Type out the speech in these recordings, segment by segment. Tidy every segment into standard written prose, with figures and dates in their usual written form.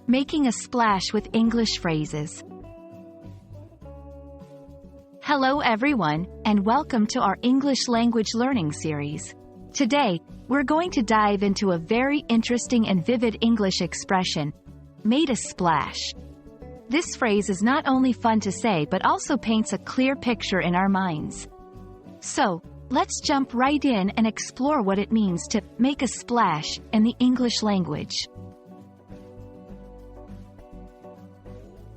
Making a splash with English phrases. Hello everyone, and welcome to our English language learning series. Today, we're going to dive into a very interesting and vivid English expression, made a splash. This phrase is not only fun to say but also paints a clear picture in our minds. So, let's jump right in and explore what it means to make a splash in the English language.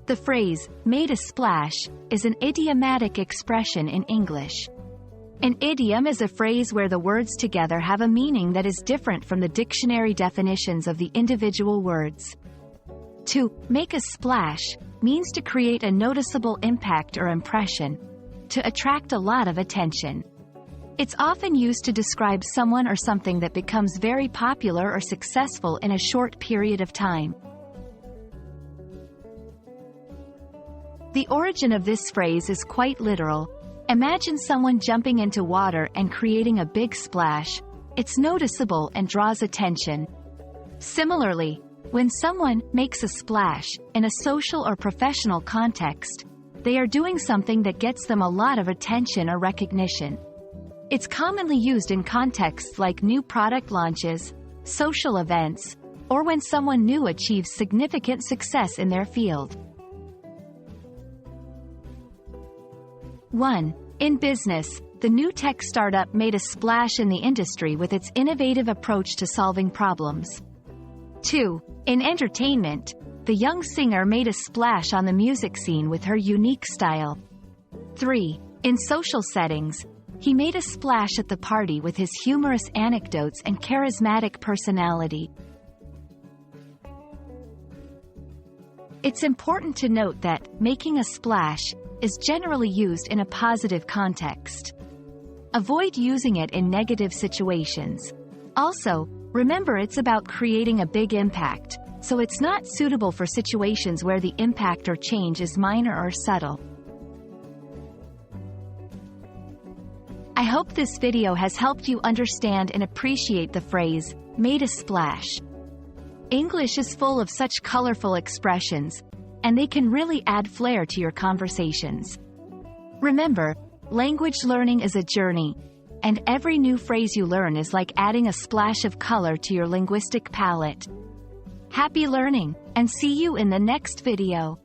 The phrase, made a splash, is an idiomatic expression in English. An idiom is a phrase where the words together have a meaning that is different from the dictionary definitions of the individual words. To make a splash means to create a noticeable impact or impression, to attract a lot of attention. It's often used to describe someone or something that becomes very popular or successful in a short period of time. The origin of this phrase is quite literal. Imagine someone jumping into water and creating a big splash. It's noticeable and draws attention. Similarly, when someone makes a splash in a social or professional context, they are doing something that gets them a lot of attention or recognition. It's commonly used in contexts like new product launches, social events, or when someone new achieves significant success in their field. 1. In business, the new tech startup made a splash in the industry with its innovative approach to solving problems. 2. In entertainment, the young singer made a splash on the music scene with her unique style. 3. In social settings, he made a splash at the party with his humorous anecdotes and charismatic personality. It's important to note that making a splash is generally used in a positive context. Avoid using it in negative situations. Also, remember it's about creating a big impact, so it's not suitable for situations where the impact or change is minor or subtle. I hope this video has helped you understand and appreciate the phrase, made a splash. English is full of such colorful expressions, and they can really add flair to your conversations. Remember, language learning is a journey, and every new phrase you learn is like adding a splash of color to your linguistic palette. Happy learning, and see you in the next video.